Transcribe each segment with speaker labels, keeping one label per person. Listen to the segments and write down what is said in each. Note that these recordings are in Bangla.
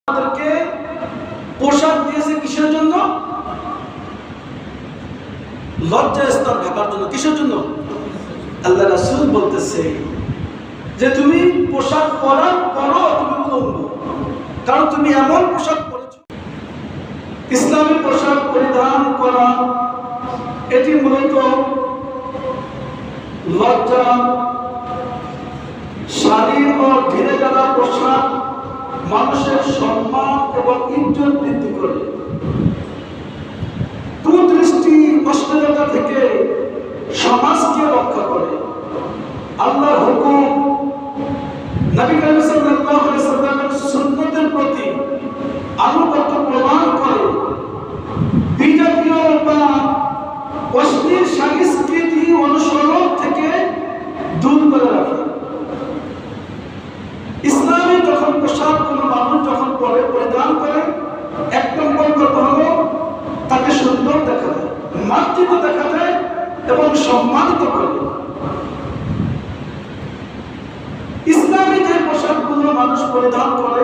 Speaker 1: আমাদেরকে পোশাক দিয়েছে কিসের জন্য? লজ্জা স্তর ঢাকার জন্য। কিসের জন্য? আল্লাহ রাসূল বলতেছে যে তুমি পোশাক পরার পরও তুমি উলঙ্গ, কারণ তুমি এমন পোশাক পরেছো। ইসলামী পোশাক পরিধান করা এটি মূলত লজ্জা, শাড়ি ও ঢিলে ঢালা পোশাক মানুষের সম্মান এবং ইজ্জত বৃদ্ধি করে, কুদৃষ্টি অশ্লীলতা থেকে সমাজকে রক্ষা করে। আল্লাহর হুকুম, নবী করিম সাল্লাল্লাহু আলাইহি ওয়াসাল্লামের সুন্নতের প্রতি আনুগত্য প্রমাণ করে, বিজাতীয় বা অশ্লীল সংস্কৃতি অনুসরণ থেকে দূর করে রাখে। ইসলামী যখন পোশাক কোনো মানুষ যখন পরিধান করে, এক নম্বর কথা হলো তাকে সুন্দর দেখা যায়, মার্জিত দেখা যায় এবং সম্মানিত করে। ইসলামী যে পোশাকগুলো মানুষ পরিধান করে,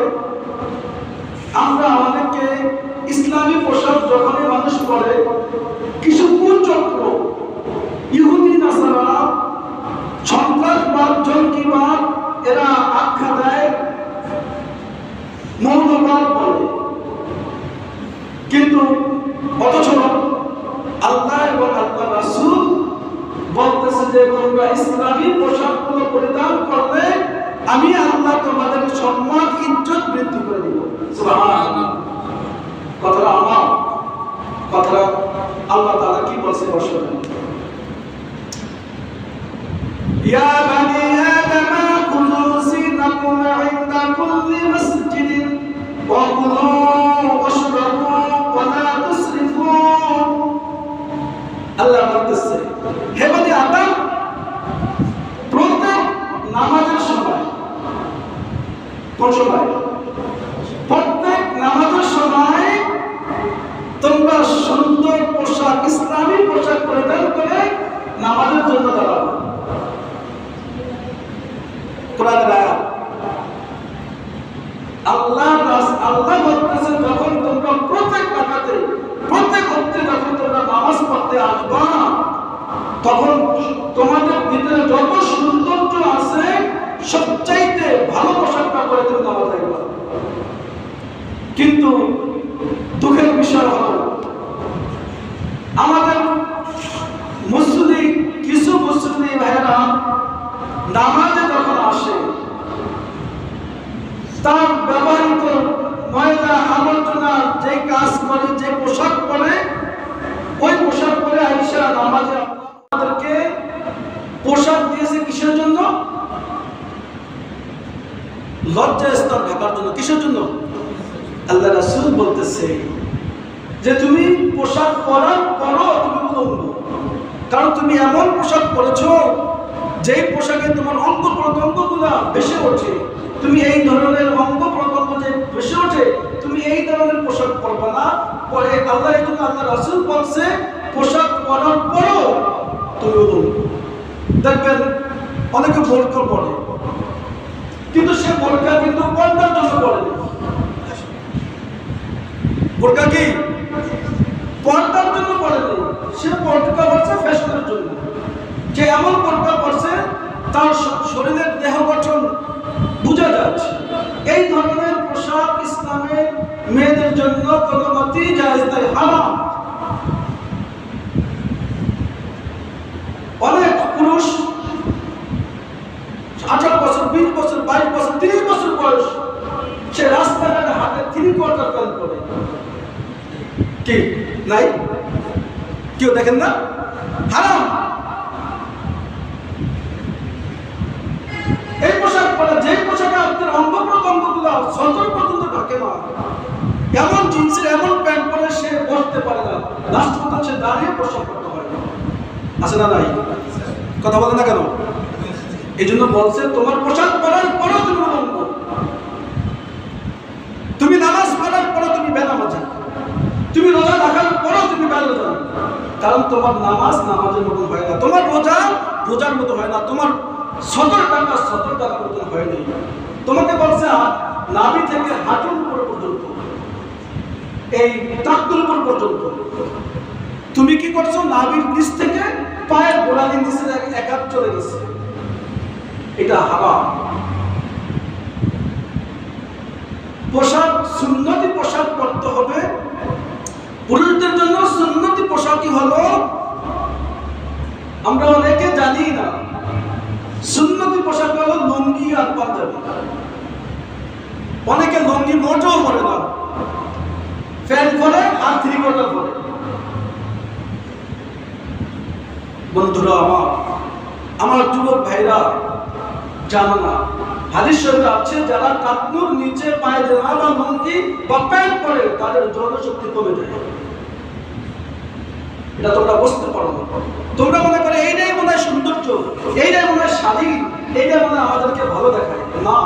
Speaker 1: আমরা অনেকে ইসলামী পোশাক যখনই মানুষ পরে, কিছু কুচক্র, ইহুদি নাসারা, সন্ত্রাসবাদ, জঙ্গিবাদ, এরা আখ্যা দেয়, মৌলবাদ বলে। কিন্তু অথচ আল্লাহ এবং আল্লাহ রাসূল বলতেছে যে তোমরা ইসলামী পোশাকগুলো পরিধান করলে আমি আল্লাহ তোমাদের সম্মান ইজ্জত বৃদ্ধি করে দিব। সুবহানাল্লাহ। কথাটা আমার কথাটা আল্লাহ তাআলা কি বলছে বসুন। ইয়া বানি আদম কুলু সিনাকুম ইনদা কুল্লি মাসজিদিন ওয়া কুলু ওয়াশরাবু ওয়া লা তুসরিফু। আল্লাহ বলতেছে, হে বানি আদম, প্রত্যেক নামাজের সময়, কোন সময়? প্রত্যেক নামাজের সময় তোমরা সুন্দর পোশাক, ইসলামী পোশাক পরিধান করে নামাজের জন্য দাঁড়াও। কোরআনের আয়াত। আল্লাহ বলতেছেন যখন তোমরা প্রত্যেক রাকাতে, প্রত্যেক ওয়াক্তে যখন তোমরা নামাজ পড়তে আসবা, তখন তোমাদের ভিতরে যত সৌন্দর্য আছে সবচাইতে ভালো পোশাকটা পরে তুমি নামাজ যাইবা। কিন্তু দুঃখের বিষয় হলো আমাদের মুসলিম কিছু মুসলিম ভাইয়েরা নামাজে যখন আসে, তার ব্যবহৃত ময়লা আবর্জনা যে কাজ করে, যে পোশাক পরে, ওই পোশাক পরে আইসা নামাজে আমাদেরকে পোশাক দিয়েছে কিসের জন্য? লজ্জা স্তর ঢাকার জন্য। কিসের জন্য? আল্লাহ রাসূল বলতেছে যে তুমি পোশাক পরার পরও তুমি উলঙ্গ, কারণ তুমি এমন পোশাক পরেছো যেই পোশাকে তোমার অঙ্গ প্রত্যঙ্গগুলো ভেসে ওঠে। তুমি এই ধরনের অঙ্গ প্রত্যঙ্গ যে ভেসে ওঠে, তুমি এই ধরনের পোশাক পরবে না। পরে আল্লাহ এই জন্য আল্লাহ রাসূল বলছে পোশাক পরার পরও তুমি উলঙ্গ। দেখবেন অনেকে বোরকা পরে, কিন্তু সে বোরকা কিন্তু পর্দার জন্য পরে। বোরকা কি পর্দার জন্য পড়েনি, সে বোরকা পড়ছে ফ্যাশনের জন্য। যে এমন বোরকা পড়ছে তার শরীরের দেহ গঠন বোঝা যাচ্ছে। এই ধরনের পোশাক ইসলামে মেয়েদের জন্য কোনো মতেই জায়েজ নাই, হারাম। অনেক পুরুষ 18 বছর, 20 বছর, 22 বছর, 30 বছর বয়স, সে রাস্তাঘাটে হাতে 3/4 প্যান্ট পরে। কি নাই? কেউ দেখেন না? হারাম। এই পোশাক পরা, যে পোশাকে আপনার অঙ্গ প্রত্যঙ্গগুলো সতর পর্যন্ত ঢাকে না, এমন জিন্সের এমন প্যান্ট পরে সে বসতে পারে না, রাস্তাঘাটে সে দাঁড়িয়ে পোশাক করতে হয়। আছে না নাই? কথা বলে না কেন? এই জন্য বলছে তোমার পোশাক পরার পরও তুমি উলঙ্গ। তুমি নামাজ পড়ার পরও তুমি বেনামাজি, তুমি রোজা রাখার পরও তুমি বেরোজা, কারণ তোমার নামাজ নামাজের মতো হয় না, তোমার রোজা রোজার মতো হয় না, তোমার সতর টাকার মতো হয়নি। তোমাকে বলছে নাভি থেকে হাঁটুর উপর পর্যন্ত এই টাকনুর উপর পর্যন্ত। তুমি কি করছো? নাভির নিচ থেকে পায়ের গোড়ালির নিচে এক হাত চলে গেছে, এটা হারাম। পোশাক সুন্নতি পোশাক পরতে হবে। পুরুষদের জন্য সুন্নতি পোশাকই হলো, আমরা অনেকে জানি না, সুন্নতি পোশাক হলো লুঙ্গি আর পাঞ্জাবি। অনেকে লুঙ্গি মোটেও পরে না, প্যান্ট পরে আর থ্রি কোয়ার্টার পরে। বন্ধুরা আমার যুবক ভাইরা জানো না, হাদিস শরীফে আছে যারা টাকনুর নিচে পায়জামা বা লুঙ্গি বা প্যান্ট পরে তাদের জনশক্তি কমে যায়। এটা তোমরা বুঝতে পারো না। তোমরা মনে করে এইটাই মনে হয় সৌন্দর্য, এইটাই মনে হয় স্বাধীন, এইটাই মনে হয় আমাদেরকে ভালো দেখায়। না,